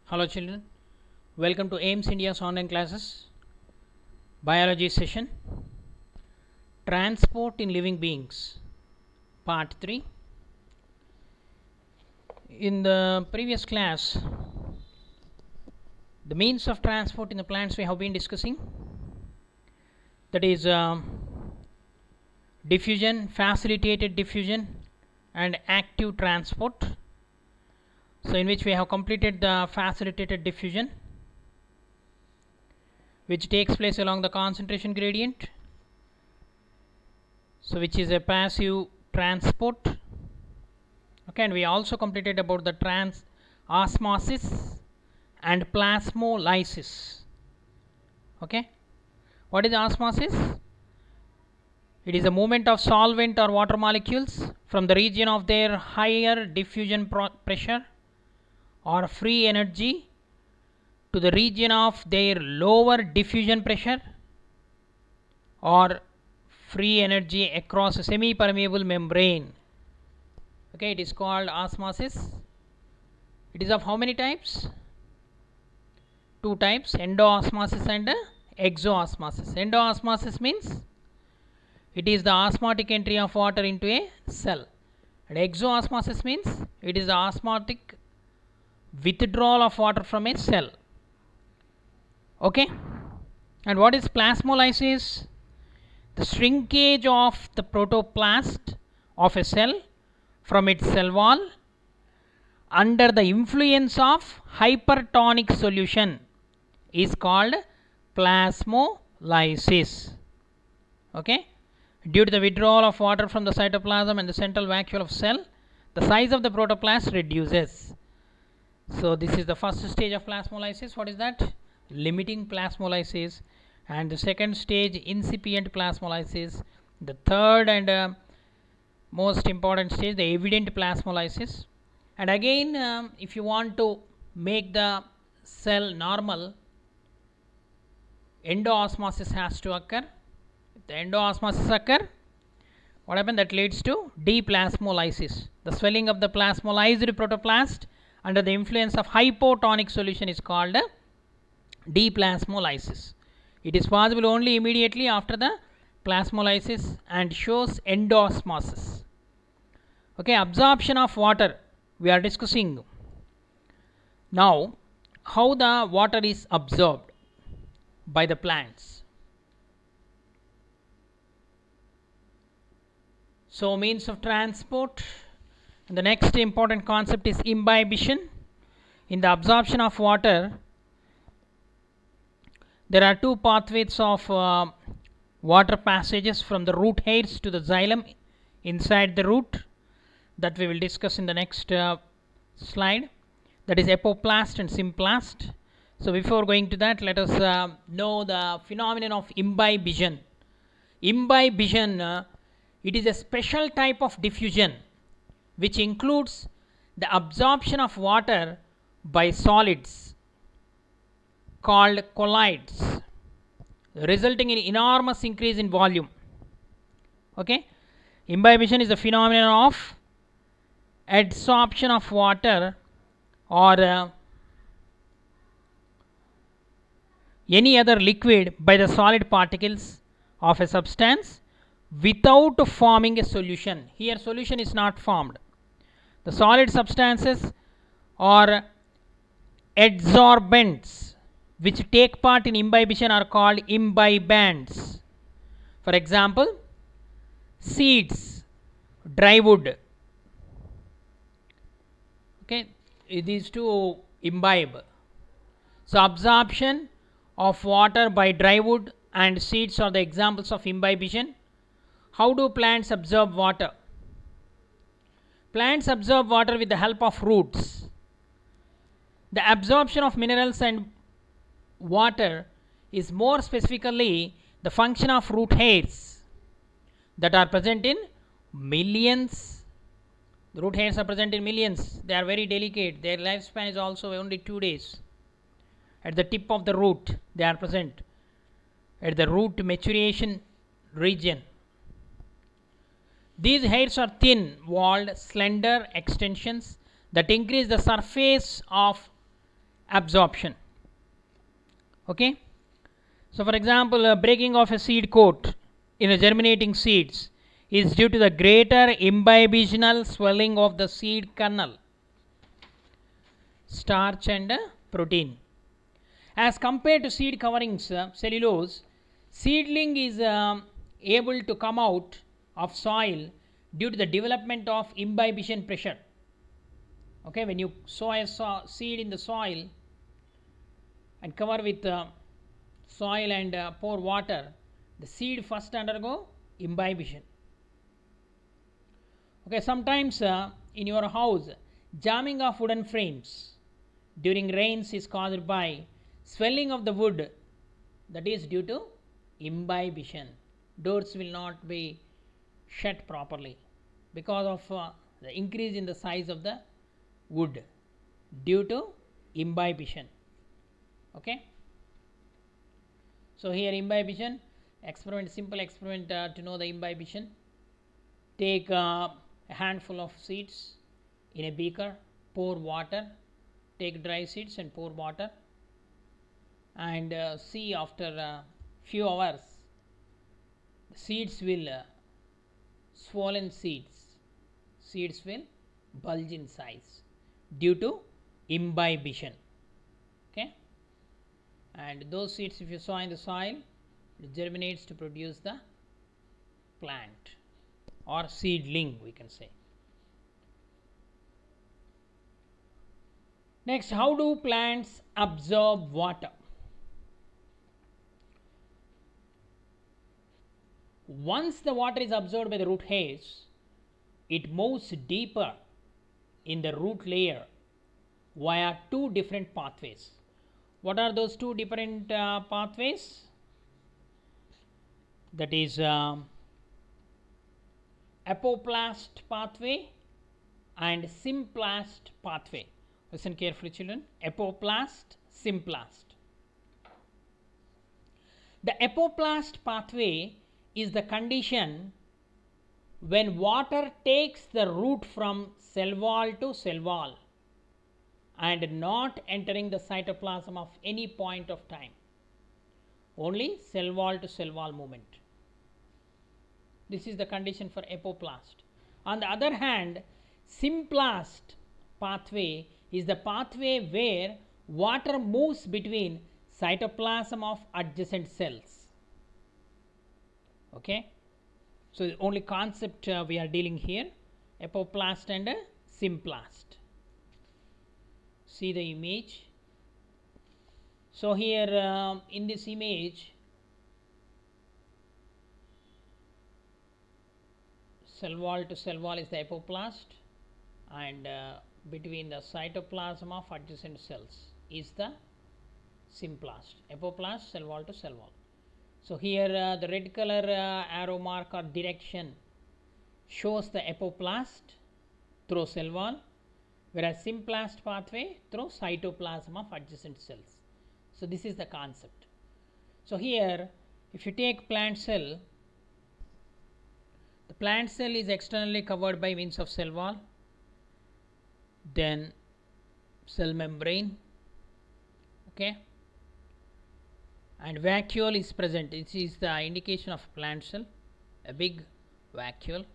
Hello children, welcome to AIMS India's online classes, biology session, transport in living beings, part 3. In the previous class, the means of transport in the plants we have been discussing, that is diffusion, facilitated diffusion and active transport. So in which we have completed the facilitated diffusion, which takes place along the concentration gradient, so which is a passive transport. Okay, and we also completed about the osmosis and plasmolysis. Okay, what is osmosis? It is a movement of solvent or water molecules from the region of their higher diffusion pressure or free energy to the region of their lower diffusion pressure or free energy across a semi-permeable membrane. Okay, it is called osmosis. It is of how many types? Two types, endoosmosis and exoosmosis. Endoosmosis means it is the osmotic entry of water into a cell, and exoosmosis means it is the osmotic withdrawal of water from a cell. Okay, and what is plasmolysis? The shrinkage of the protoplast of a cell from its cell wall under the influence of hypertonic solution is called plasmolysis. Okay, due to the withdrawal of water from the cytoplasm and the central vacuole of cell, the size of the protoplast reduces. So this is the first stage of plasmolysis. What is that? Limiting plasmolysis. And the second stage, incipient plasmolysis. The third and most important stage, the evident plasmolysis. And again, if you want to make the cell normal, endoosmosis has to occur. If the endoosmosis occur, what happens? That leads to deplasmolysis. The swelling of the plasmolyzed protoplast under the influence of hypotonic solution is called deplasmolysis. It is possible only immediately after the plasmolysis and shows endosmosis. Okay, absorption of water we are discussing now, how the water is absorbed by the plants. So means of transport, and the next important concept is imbibition. In the absorption of water, there are two pathways of water passages from the root hairs to the xylem inside the root, that we will discuss in the next slide, that is apoplast and symplast. So before going to that, let us know the phenomenon of imbibition. Imbibition, it is a special type of diffusion which includes the absorption of water by solids called colloids, resulting in enormous increase in volume. Okay, imbibition is the phenomenon of adsorption of water or any other liquid by the solid particles of a substance without forming a solution. Here solution is not formed. The solid substances or adsorbents which take part in imbibition are called imbibants. For example, seeds, dry wood. Okay, these two imbibe. So absorption of water by dry wood and seeds are the examples of imbibition. How do plants absorb water? Plants absorb water with the help of roots. The absorption of minerals and water is more specifically the function of root hairs that are present in millions. The root hairs are present in millions. They are very delicate. Their lifespan is also only 2 days. At the tip of the root they are present, at the root maturation region. These hairs are thin walled, slender extensions that increase the surface of absorption. Okay. So for example, breaking of a seed coat in the germinating seeds is due to the greater imbibitional swelling of the seed kernel, starch and protein. As compared to seed coverings, cellulose, seedling is able to come out of soil due to the development of imbibition pressure. Okay, when you sow a seed in the soil and cover with soil and pour water, the seed first undergo imbibition. Okay, sometimes in your house, jamming of wooden frames during rains is caused by swelling of the wood, that is due to imbibition. Doors will not be shut properly because of the increase in the size of the wood due to imbibition. Okay. So here imbibition experiment, simple experiment to know the imbibition. Take a handful of seeds in a beaker, pour water, take dry seeds and pour water, and see after a few hours the seeds will swollen seeds will bulge in size due to imbibition. Okay, and those seeds, if you sow in the soil, it germinates to produce the plant or seedling, we can say. Next, how do plants absorb water? Once the water is absorbed by the root hairs, it moves deeper in the root layer via two different pathways. What are those two different pathways? That is apoplast pathway and symplast pathway. Listen carefully, children. Apoplast, symplast. The apoplast pathway is the condition when water takes the root from cell wall to cell wall and not entering the cytoplasm of any point of time, only cell wall to cell wall movement. This is the condition for apoplast. On the other hand, symplast pathway is the pathway where water moves between cytoplasm of adjacent cells. Okay, so the only concept we are dealing here, apoplast and symplast. See the image. So here in this image, cell wall to cell wall is the apoplast, and between the cytoplasm of adjacent cells is the symplast. Apoplast, cell wall to cell wall. So here the red color arrow mark or direction shows the apoplast through cell wall, whereas symplast pathway through cytoplasm of adjacent cells. So this is the concept. So here if you take plant cell, the plant cell is externally covered by means of cell wall, then cell membrane, okay, and vacuole is present. This is the indication of plant cell, a big vacuole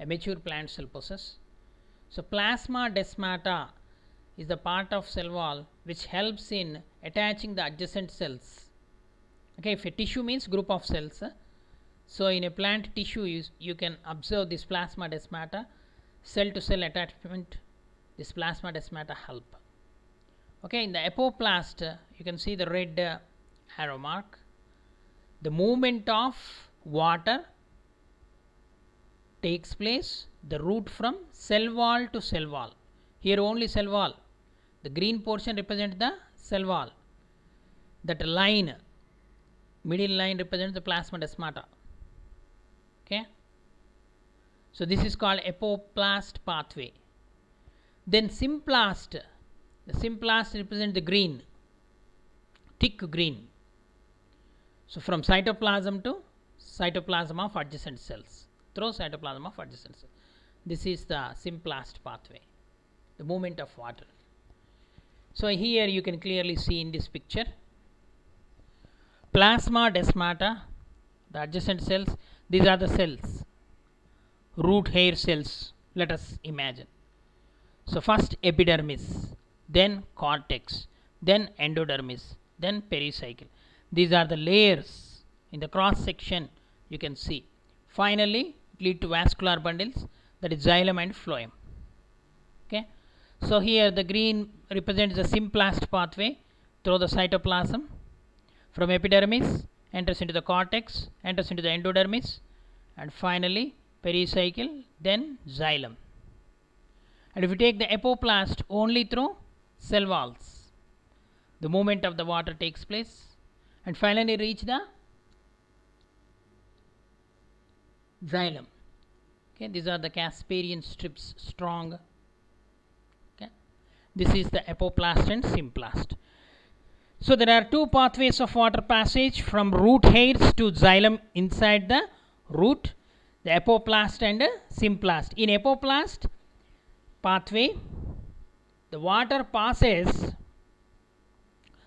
a mature plant cell possesses. So plasma desmata is the part of cell wall which helps in attaching the adjacent cells. Okay, if a tissue means group of cells, so in a plant tissue you can observe this plasma desmata, cell to cell attachment, this plasma desmata help. Okay, in the apoplast you can see the red arrow mark. The movement of water takes place, the route from cell wall to cell wall. Here only cell wall. The green portion represents the cell wall. That line, middle line represents the plasma desmata. Okay. So this is called apoplast pathway. Then symplast. The symplast represents the green, thick green. So from cytoplasm to cytoplasm of adjacent cells, through cytoplasm of adjacent cells. This is the symplast pathway, the movement of water. So here you can clearly see in this picture plasma desmata, the adjacent cells. These are the cells, root hair cells, let us imagine. So first epidermis, then cortex, then endodermis, then pericycle. These are the layers in the cross section you can see. Finally lead to vascular bundles, that is xylem and phloem. Okay. So here the green represents the symplast pathway through the cytoplasm. From epidermis enters into the cortex, enters into the endodermis, and finally pericycle, then xylem. And if you take the apoplast only through cell walls, the movement of the water takes place and finally reach the xylem. Okay, these are the Casparian strips, strong. Okay, this is the apoplast and symplast. So there are two pathways of water passage from root hairs to xylem inside the root, the apoplast and symplast. In apoplast pathway, the water passes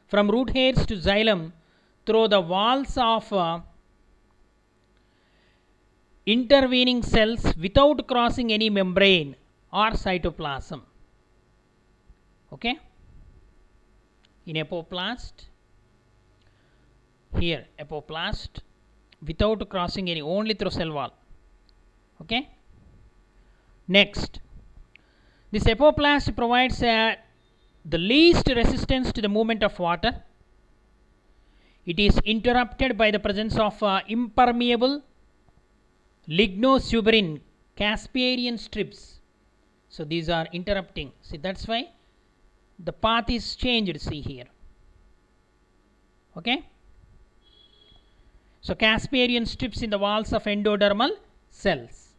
from root hairs to xylem through the walls of intervening cells without crossing any membrane or cytoplasm. Okay. In apoplast, here apoplast without crossing any, only through cell wall. Okay. Next, this apoplast provides the least resistance to the movement of water. It is interrupted by the presence of impermeable lignosuberin Casparian strips. So these are interrupting. See, that's why the path is changed. See here. Okay. So Casparian strips in the walls of endodermal cells.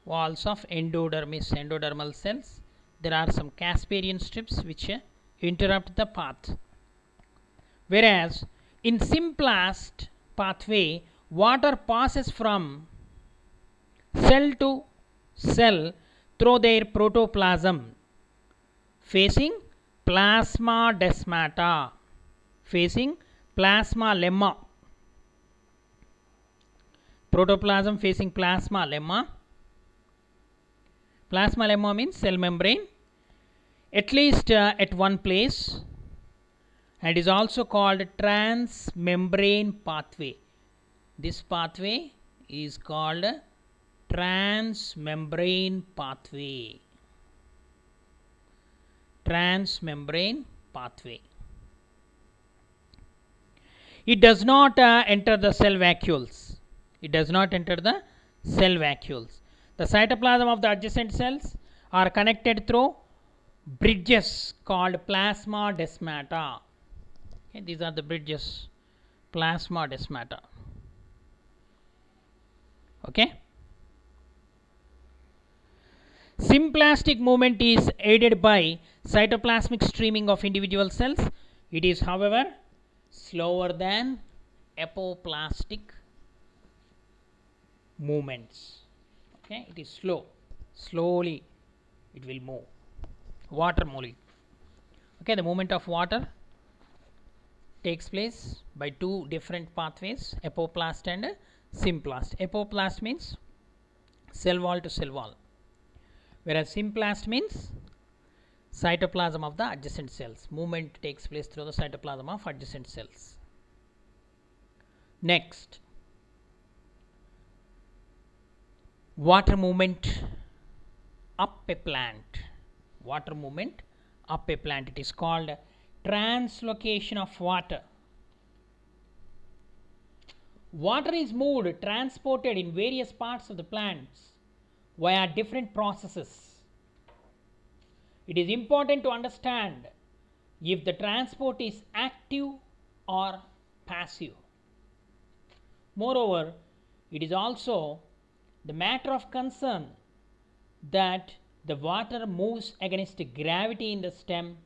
Walls of endodermal cells. There are some Casparian strips which interrupt the path. Whereas in symplast pathway, water passes from cell to cell through their protoplasm, facing plasma desmata, facing plasma lemma. Protoplasm facing plasma lemma. Plasma lemma means cell membrane, at least at one place, and is also called transmembrane pathway. This pathway is called transmembrane pathway. Transmembrane pathway. It does not enter the cell vacuoles. It does not enter the cell vacuoles. The cytoplasm of the adjacent cells are connected through bridges called plasma desmata. Okay, these are the bridges, plasma desmata. Okay. Symplastic movement is aided by cytoplasmic streaming of individual cells. It is, however, slower than apoplastic movements. Okay, it is slow. Slowly it will move. Water moving. Okay, the movement of water takes place by two different pathways, apoplast and symplast. Apoplast means cell wall to cell wall, whereas symplast means cytoplasm of the adjacent cells. Movement takes place through the cytoplasm of adjacent cells. Next, water movement up a plant. Water movement up a plant. It is called translocation of water. Water is moved, transported in various parts of the plants via different processes. It is important to understand if the transport is active or passive. Moreover, it is also the matter of concern that the water moves against gravity in the stem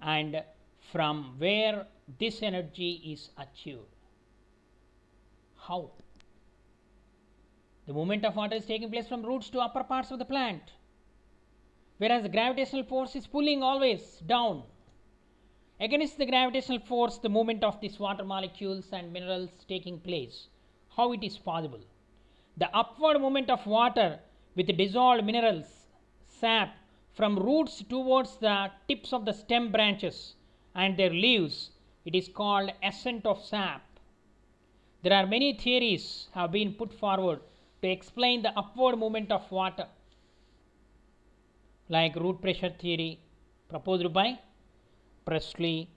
and from where this energy is achieved. How? The movement of water is taking place from roots to upper parts of the plant, whereas the gravitational force is pulling always down. Against the gravitational force, the movement of these water molecules and minerals taking place. How it is possible? The upward movement of water with dissolved minerals, sap, from roots towards the tips of the stem branches and their leaves, it is called ascent of sap. There are many theories have been put forward to explain the upward movement of water, like root pressure theory proposed by Presley,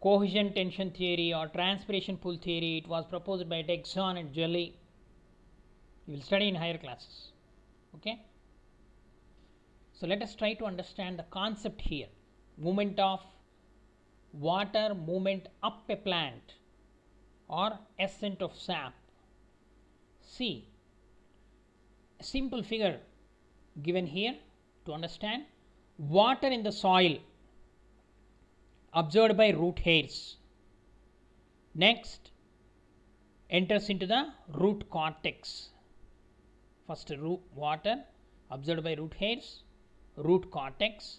cohesion tension theory or transpiration pool theory, it was proposed by Dixon and Jelly. You will study in higher classes. Okay. So let us try to understand the concept here. Movement of water, movement up a plant or ascent of sap. See, a simple figure given here to understand. Water in the soil absorbed by root hairs. Next enters into the root cortex. First water absorbed by root hairs, root cortex,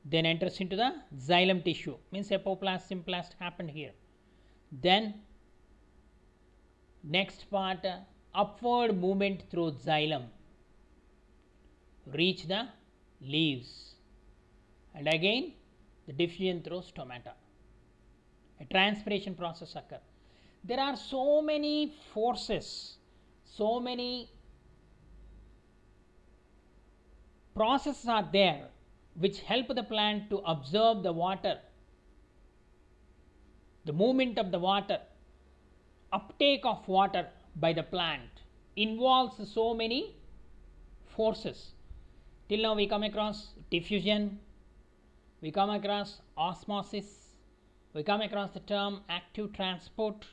then enters into the xylem tissue, means apoplast, symplast happened here. Then next part, upward movement through xylem, reach the leaves, and again the diffusion through stomata. A transpiration process occurs. There are so many forces, so many processes are there which help the plant to absorb the water, the movement of the water, uptake of water by the plant involves so many forces. Till now we come across diffusion, we come across osmosis, we come across the term active transport.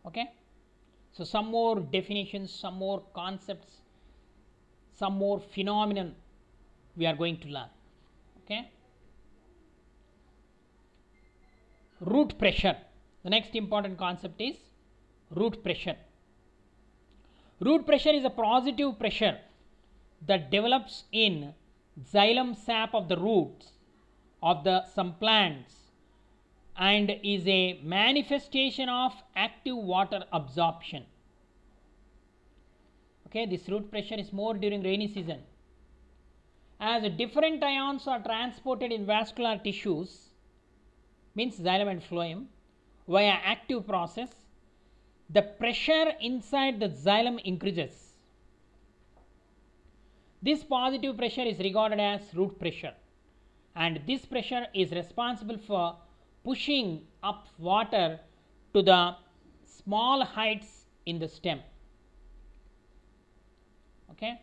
Okay. So some more definitions, some more concepts, some more phenomenon we are going to learn. Okay. Root pressure. The next important concept is root pressure. Root pressure is a positive pressure that develops in xylem sap of the roots of some plants and is a manifestation of active water absorption. Okay, this root pressure is more during rainy season. As different ions are transported in vascular tissues, means xylem and phloem, via active process, the pressure inside the xylem increases. This positive pressure is regarded as root pressure, and this pressure is responsible for pushing up water to the small heights in the stem. Okay.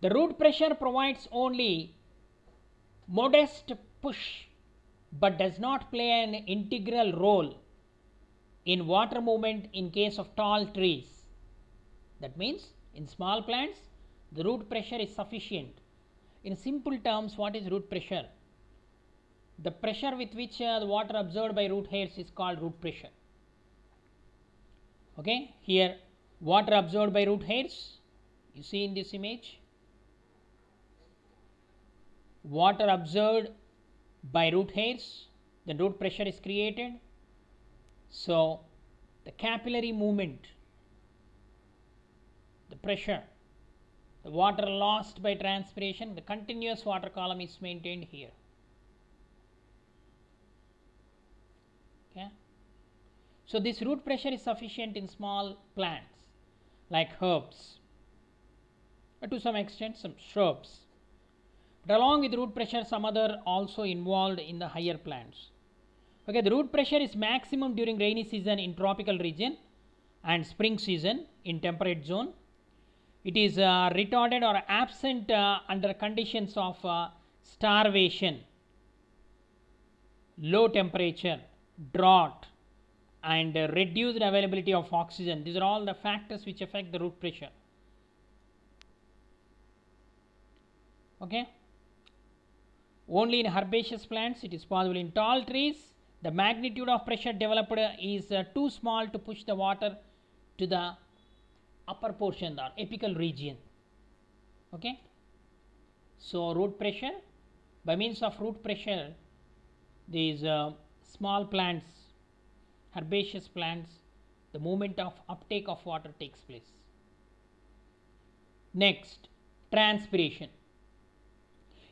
The root pressure provides only modest push but does not play an integral role in water movement in case of tall trees. That means in small plants the root pressure is sufficient. In simple terms, what is root pressure? The pressure with which the water absorbed by root hairs is called root pressure. Okay, here water absorbed by root hairs, you see in this image, water absorbed by root hairs, the root pressure is created. So the capillary movement, the pressure, the water lost by transpiration, the continuous water column is maintained here. Okay. So this root pressure is sufficient in small plants like herbs, to some extent some shrubs. But along with root pressure, some other also involved in the higher plants. Okay, the root pressure is maximum during rainy season in tropical region and spring season in temperate zone. It is retarded or absent under conditions of starvation, low temperature, drought, and reduced availability of oxygen. These are all the factors which affect the root pressure. Okay. Only in herbaceous plants it is possible. In tall trees, the magnitude of pressure developed is too small to push the water to the upper portion, the apical region. Okay. So root pressure By means of root pressure, these small plants, herbaceous plants, the movement of uptake of water takes place. Next, transpiration.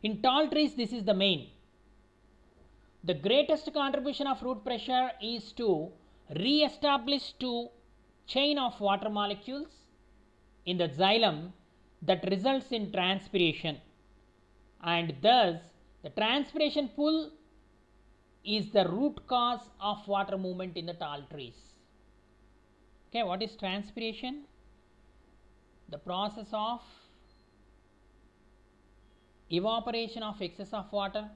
In tall trees, this is the main. The greatest contribution of root pressure is to re-establish two chain of water molecules in the xylem that results in transpiration, and thus the transpiration pull is the root cause of water movement in the tall trees. Okay, what is transpiration? The process of evaporation of excess of water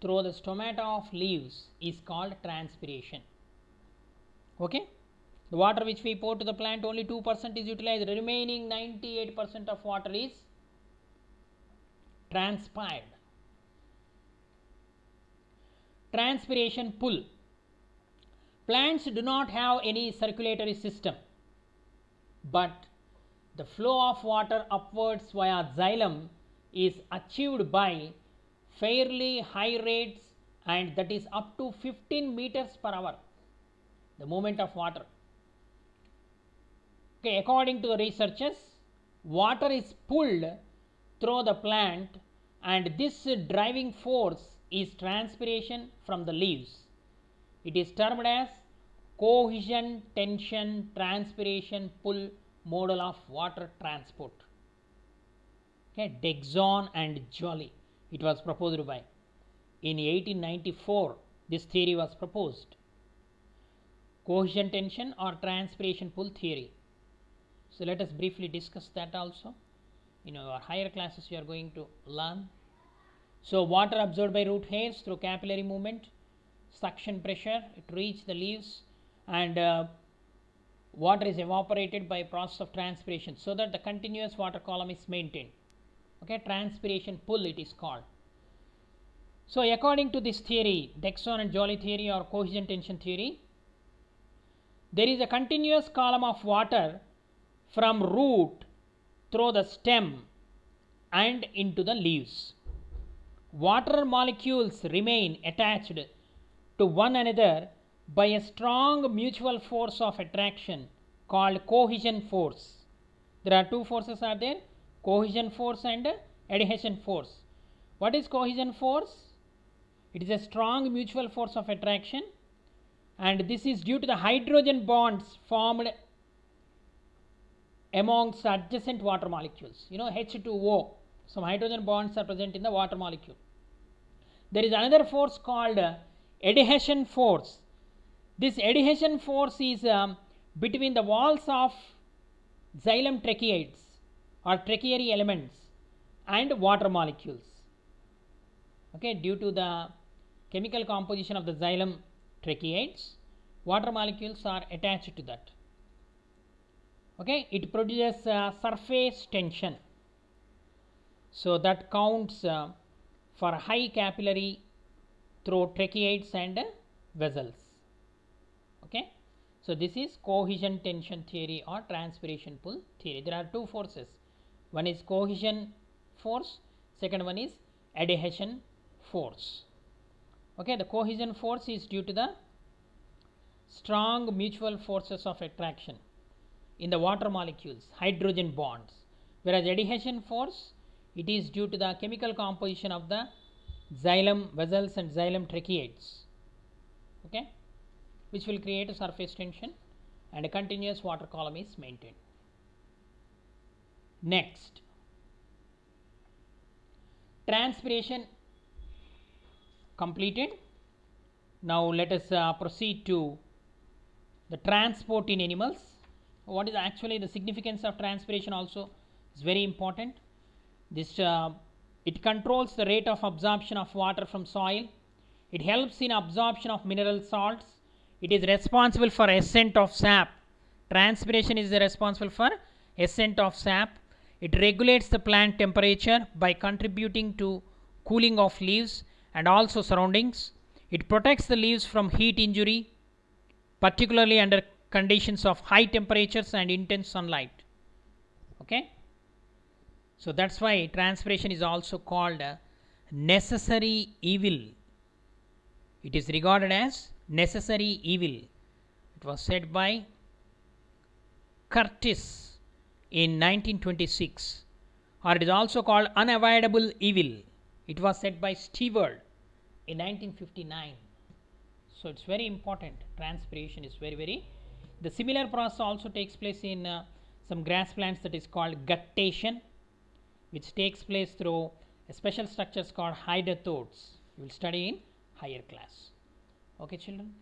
through the stomata of leaves is called transpiration. Okay, the water which we pour to the plant, only 2% is utilized, the remaining 98% of water is transpired. Transpiration pull. Plants do not have any circulatory system, but the flow of water upwards via xylem is achieved by fairly high rates, and that is up to 15 meters per hour, the movement of water. Okay, according to the researchers, water is pulled through the plant, and this driving force is transpiration from the leaves. It is termed as cohesion tension transpiration pull model of water transport. Okay, Dixon and Joly, it was proposed by. In 1894, this theory was proposed. Cohesion tension or transpiration pull theory. So let us briefly discuss that also. In our higher classes you are going to learn. So water absorbed by root hairs through capillary movement, suction pressure, it reaches the leaves, and water is evaporated by process of transpiration, so that the continuous water column is maintained. Okay, transpiration pull it is called. So according to this theory, Dixon and Joly theory or cohesion tension theory, there is a continuous column of water from root through the stem and into the leaves. Water molecules remain attached to one another by a strong mutual force of attraction called cohesion force. There are two forces are there, cohesion force and adhesion force. What is cohesion force? It is a strong mutual force of attraction, and this is due to the hydrogen bonds formed amongst adjacent water molecules. You know, H2O, some hydrogen bonds are present in the water molecule. There is another force called adhesion force. This adhesion force is between the walls of xylem tracheids or tracheary elements and water molecules. Okay, due to the chemical composition of the xylem tracheids, water molecules are attached to that. Okay, it produces surface tension, so that counts for high capillary through tracheids and vessels. Okay, so this is cohesion tension theory or transpiration pull theory. There are two forces, one is cohesion force, second one is adhesion force. Okay, the cohesion force is due to the strong mutual forces of attraction in the water molecules, hydrogen bonds, whereas adhesion force, it is due to the chemical composition of the xylem vessels and xylem tracheids, okay, which will create a surface tension and a continuous water column is maintained. Next, transpiration completed. Now let us proceed to the transport in animals. What is actually the significance of transpiration also is very important. This it controls the rate of absorption of water from soil. It helps in absorption of mineral salts. It is responsible for ascent of sap. Transpiration is responsible for ascent of sap. It regulates the plant temperature by contributing to cooling of leaves and also surroundings. It protects the leaves from heat injury, particularly under conditions of high temperatures and intense sunlight. Okay, so that's why transpiration is also called necessary evil. It is regarded as necessary evil. It was said by Curtis in 1926, or it is also called unavoidable evil. It was said by Stewart in 1959. So it's very important. Transpiration is very. The similar process also takes place in some grass plants, that is called guttation, which takes place through a special structures called hydrathodes. You will study in higher class. Okay, children.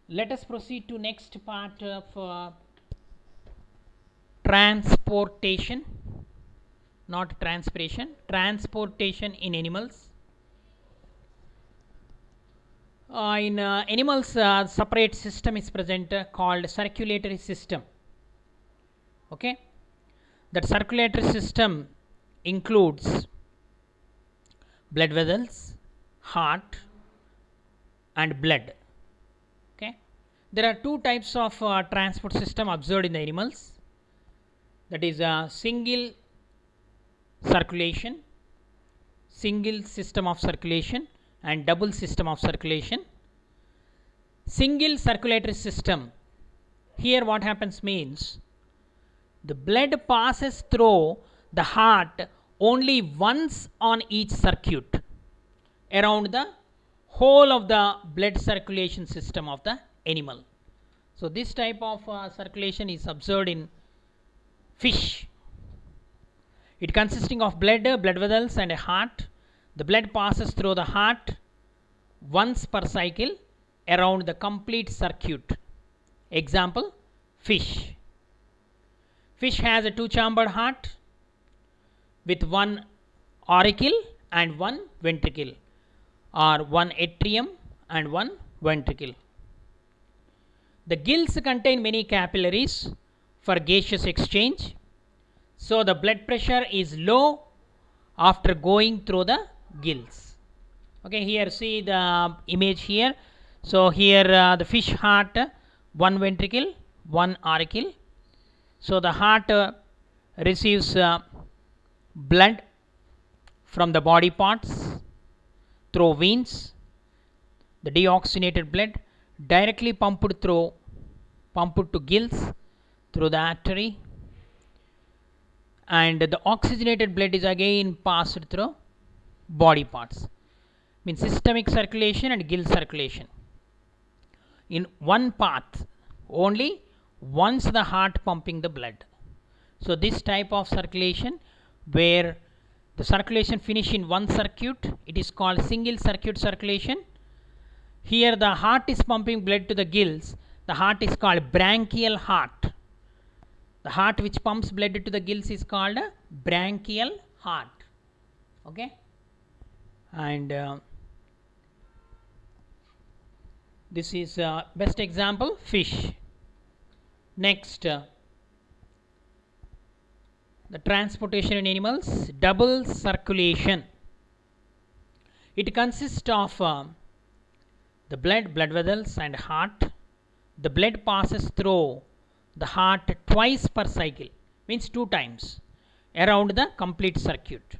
Let us proceed to next part of transportation, not transpiration. Transportation in animals. In animals, separate system is present called circulatory system. Okay, that circulatory system includes blood vessels, heart, and blood. Okay, there are two types of transport system observed in the animals. That is single circulation, single system of circulation, and double system of circulation. Single circulatory system, here what happens means the blood passes through the heart only once on each circuit around the whole of the blood circulation system of the animal. So this type of circulation is observed in fish. It consisting of blood vessels, and a heart. The blood passes through the heart once per cycle around the complete circuit. Example, fish. Fish has a two-chambered heart with one auricle and one ventricle, or one atrium and one ventricle. The gills contain many capillaries for gaseous exchange, so the blood pressure is low after going through the gills. Okay, here see the image here. So here the fish heart, one ventricle, one auricle. So the heart receives blood from the body parts through veins. The deoxygenated blood directly pumped to gills through the artery, and the oxygenated blood is again passed through body parts. Means systemic circulation and gill circulation in one path, only once the heart pumping the blood. So this type of circulation, where the circulation finish in one circuit, it is called single circuit circulation. Here the heart is pumping blood to the gills. The heart is called branchial heart. The heart which pumps blood to the gills is called a branchial heart. Okay, and this is best example, fish. Next, the transportation in animals, double circulation. It consists of the blood vessels, and heart. The blood passes through the heart twice per cycle, means 2 times around the complete circuit.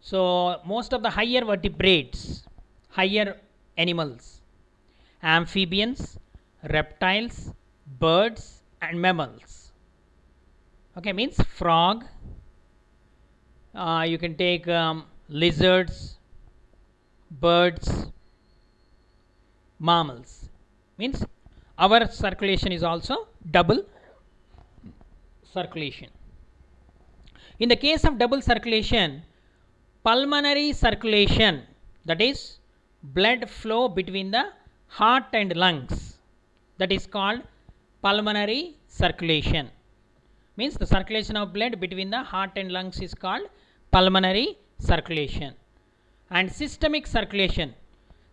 So most of the higher vertebrates, higher animals, amphibians, reptiles, birds, and mammals. Okay, means frog. You can take lizards, birds, mammals. Means our circulation is also double circulation. In the case of double circulation, pulmonary circulation, that is blood flow between the heart and lungs, that is called pulmonary circulation. Means the circulation of blood between the heart and lungs is called pulmonary circulation. And systemic circulation.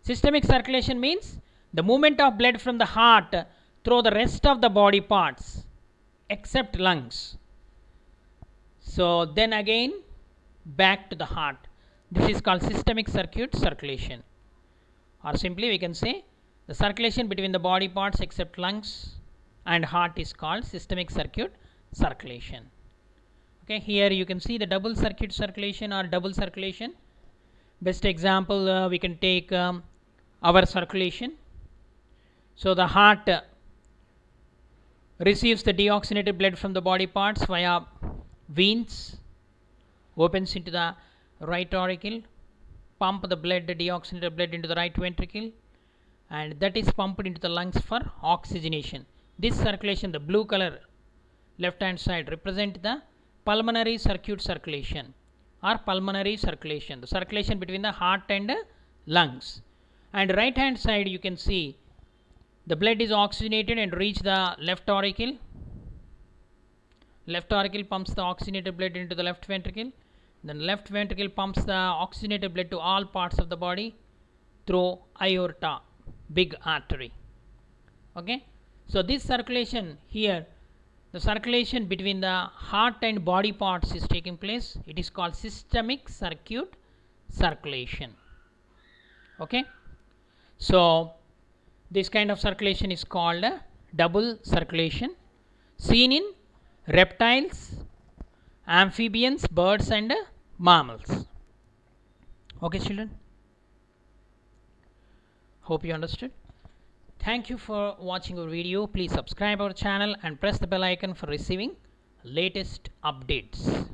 Systemic circulation means the movement of blood from the heart through the rest of the body parts except lungs. So then again back to the heart. This is called systemic circuit circulation, or simply we can say the circulation between the body parts except lungs and heart is called systemic circuit circulation. Okay, here you can see the double circuit circulation or double circulation, Best example we can take our circulation. So the heart receives the deoxygenated blood from the body parts via veins, opens into the right auricle, pump the blood, the deoxygenated blood into the right ventricle, and that is pumped into the lungs for oxygenation. This circulation, the blue color left hand side, represent the pulmonary circuit circulation or pulmonary circulation, the circulation between the heart and lungs. And right hand side you can see the blood is oxygenated and reach the left auricle. Left auricle pumps the oxygenated blood into the left ventricle. Then left ventricle pumps the oxygenated blood to all parts of the body through aorta, big artery. Okay, so this circulation here, the circulation between the heart and body parts is taking place. It is called systemic circuit circulation. Okay, so this kind of circulation is called double circulation, seen in reptiles, amphibians, birds and mammals. Okay children, hope you understood. Thank you for watching our video. Please subscribe our channel and press the bell icon for receiving latest updates.